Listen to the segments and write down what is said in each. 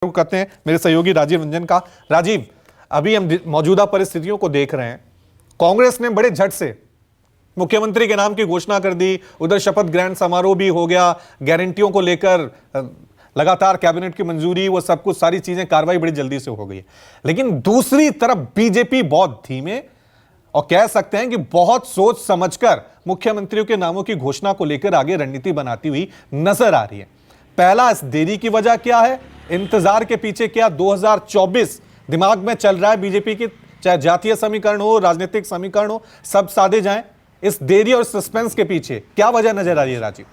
करते हैं मेरे सहयोगी राजीव रंजन का। राजीव, अभी हम मौजूदा परिस्थितियों को देख रहे हैं। कांग्रेस ने बड़े झट से मुख्यमंत्री के नाम की घोषणा कर दी, उधर शपथ ग्रहण समारोह भी हो गया, गारंटियों को लेकर लगातार कैबिनेट की मंजूरी, वो सब कुछ सारी चीजें, कार्रवाई बड़ी जल्दी से हो गई। लेकिन दूसरी तरफ बीजेपी बहुत धीमे और कह सकते हैं कि बहुत सोच समझकर मुख्यमंत्रियों के नामों की घोषणा को लेकर आगे रणनीति बनाती हुई नजर आ रही है। पहला, इस देरी की वजह क्या है? इंतजार के पीछे क्या 2024 दिमाग में चल रहा है बीजेपी की? चाहे जातीय समीकरण हो, राजनीतिक समीकरण हो, सब साधे जाएं। इस देरी और सस्पेंस के पीछे क्या वजह नजर आ रही है राजीव?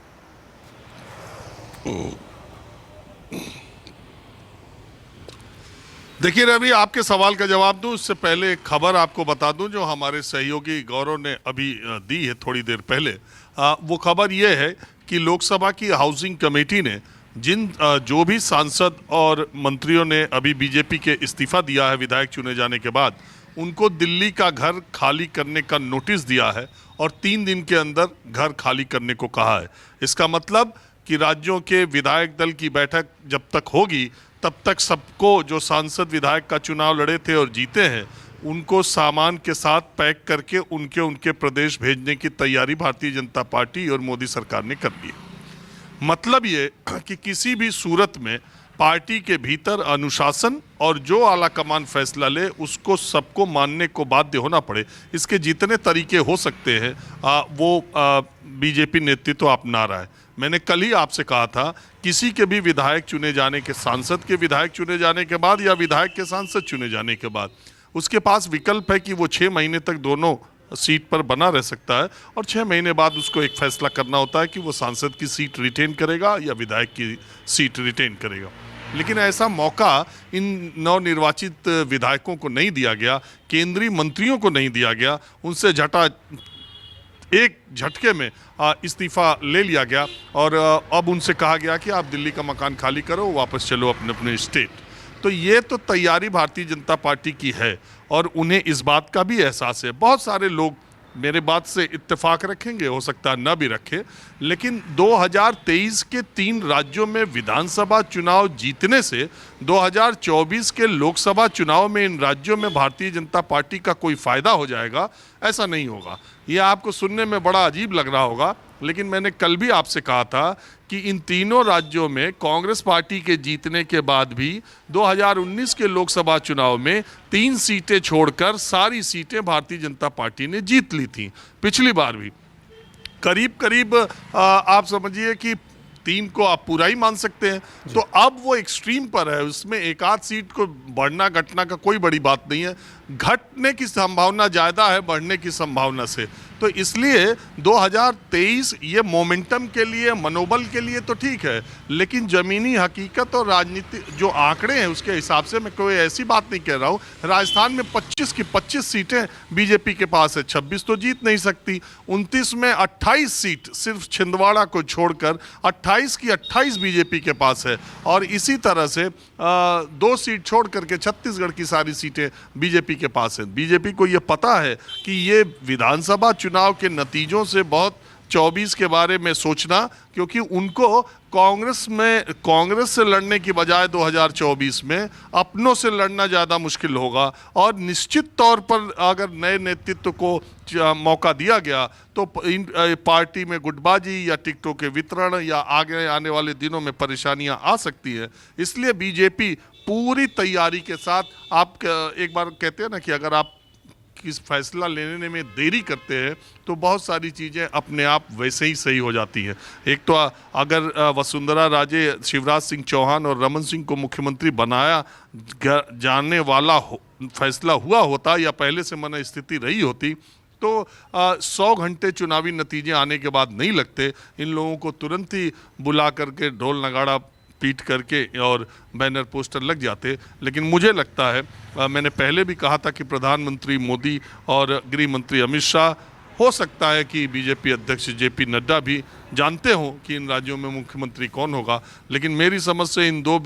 देखिए रवि, आपके सवाल का जवाब दूं उससे पहले एक खबर आपको बता दूं जो हमारे सहयोगी गौरव ने अभी दी है थोड़ी देर पहले। वो खबर ये है कि लोकसभा की हाउसिंग कमेटी ने जो भी सांसद और मंत्रियों ने अभी बीजेपी के इस्तीफा दिया है विधायक चुने जाने के बाद, उनको दिल्ली का घर खाली करने का नोटिस दिया है और 3 दिन के अंदर घर खाली करने को कहा है। इसका मतलब कि राज्यों के विधायक दल की बैठक जब तक होगी तब तक सबको, जो सांसद विधायक का चुनाव लड़े थे और जीते हैं, उनको सामान के साथ पैक करके उनके प्रदेश भेजने की तैयारी भारतीय जनता पार्टी और मोदी सरकार ने कर ली है। मतलब ये कि किसी भी सूरत में पार्टी के भीतर अनुशासन और जो आला कमान फैसला ले उसको सबको मानने को बाध्य होना पड़े, इसके जितने तरीके हो सकते हैं वो बीजेपी नेतृत्व अपना रहा है। मैंने कल ही आपसे कहा था, किसी के भी विधायक चुने जाने के, सांसद के विधायक चुने जाने के बाद या विधायक के सांसद चुने जाने के बाद उसके पास विकल्प है कि वो 6 महीने तक दोनों सीट पर बना रह सकता है और 6 महीने बाद उसको एक फैसला करना होता है कि वो सांसद की सीट रिटेन करेगा या विधायक की सीट रिटेन करेगा। लेकिन ऐसा मौका इन नवनिर्वाचित विधायकों को नहीं दिया गया, केंद्रीय मंत्रियों को नहीं दिया गया। उनसे एक झटके में इस्तीफा ले लिया गया और अब उनसे कहा गया कि आप दिल्ली का मकान खाली करो, वापस चलो अपने अपने स्टेट। तो ये तो तैयारी भारतीय जनता पार्टी की है और उन्हें इस बात का भी एहसास है। बहुत सारे लोग मेरे बात से इत्तेफाक रखेंगे, हो सकता है न भी रखें, लेकिन 2023 के 3 राज्यों में विधानसभा चुनाव जीतने से 2024 के लोकसभा चुनाव में इन राज्यों में भारतीय जनता पार्टी का कोई फायदा हो जाएगा, ऐसा नहीं होगा। ये आपको सुनने में बड़ा अजीब लग रहा होगा, लेकिन मैंने कल भी आपसे कहा था कि इन तीनों राज्यों में कांग्रेस पार्टी के जीतने के बाद भी 2019 के लोकसभा चुनाव में 3 सीटें छोड़कर सारी सीटें भारतीय जनता पार्टी ने जीत ली थी। पिछली बार भी करीब करीब आप समझिए कि 3 को आप पूरा ही मान सकते हैं। तो अब वो एक्सट्रीम पर है, उसमें एक आध सीट को बढ़ना घटना का कोई बड़ी बात नहीं है, घटने की संभावना ज़्यादा है बढ़ने की संभावना से। तो इसलिए 2023 ये मोमेंटम के लिए, मनोबल के लिए तो ठीक है, लेकिन ज़मीनी हकीकत और राजनीति जो आंकड़े हैं उसके हिसाब से मैं कोई ऐसी बात नहीं कह रहा हूँ। राजस्थान में 25 की 25 सीटें बीजेपी के पास है, 26 तो जीत नहीं सकती। 29 में 28 सीट सिर्फ छिंदवाड़ा को छोड़कर 28 की 28 बीजेपी के पास है और इसी तरह से 2 सीट छोड़ करके छत्तीसगढ़ की सारी सीटें बीजेपी के पास है। बीजेपी को ये पता है कि ये विधानसभा चुनाव के नतीजों से बहुत 24 के बारे में सोचना, क्योंकि उनको कांग्रेस से लड़ने की बजाय 2024 में अपनों से लड़ना ज़्यादा मुश्किल होगा और निश्चित तौर पर अगर नए नेतृत्व को मौका दिया गया तो पार्टी में गुटबाजी या टिकटों के वितरण या आगे आने वाले दिनों में परेशानियां आ सकती है। इसलिए बीजेपी पूरी तैयारी के साथ, आप एक बार कहते हैं ना कि अगर आप किस फैसला लेने में देरी करते हैं तो बहुत सारी चीज़ें अपने आप वैसे ही सही हो जाती हैं। एक तो अगर वसुंधरा राजे, शिवराज सिंह चौहान और रमन सिंह को मुख्यमंत्री बनाया जाने वाला फैसला हुआ होता या पहले से मन स्थिति रही होती तो 100 घंटे चुनावी नतीजे आने के बाद नहीं लगते, इन लोगों को तुरंत ही बुला करके ढोल नगाड़ा पीट करके और बैनर पोस्टर लग जाते। लेकिन मुझे लगता है, मैंने पहले भी कहा था कि प्रधानमंत्री मोदी और गृह मंत्री अमित शाह, हो सकता है कि बीजेपी अध्यक्ष जेपी नड्डा भी जानते हों कि इन राज्यों में मुख्यमंत्री कौन होगा, लेकिन मेरी समझ से इन 2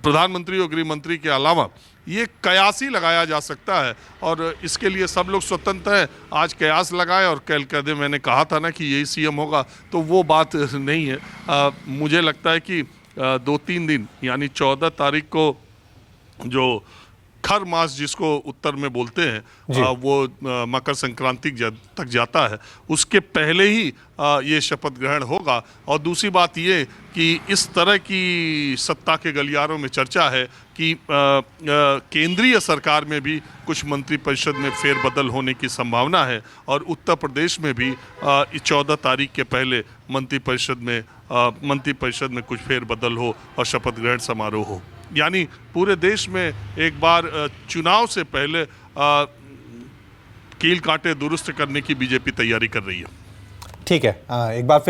प्रधानमंत्री और गृह मंत्री के अलावा ये कयास ही लगाया जा सकता है और इसके लिए सब लोग स्वतंत्र हैं। आज कयास लगाए और कल कह दे मैंने कहा था ना कि यही सीएम होगा, तो वो बात नहीं है। मुझे लगता है कि 2-3 दिन यानी 14 तारीख को जो खर मास जिसको उत्तर में बोलते हैं वो मकर संक्रांति तक जाता है, उसके पहले ही ये शपथ ग्रहण होगा। और दूसरी बात ये कि इस तरह की सत्ता के गलियारों में चर्चा है कि केंद्रीय सरकार में भी कुछ मंत्रिपरिषद में फेरबदल होने की संभावना है और उत्तर प्रदेश में भी 14 तारीख के पहले मंत्रिपरिषद में कुछ फेरबदल हो और शपथ ग्रहण समारोह हो। यानी पूरे देश में एक बार चुनाव से पहले कील कांटे दुरुस्त करने की बीजेपी तैयारी कर रही है। ठीक है, एक बार फिर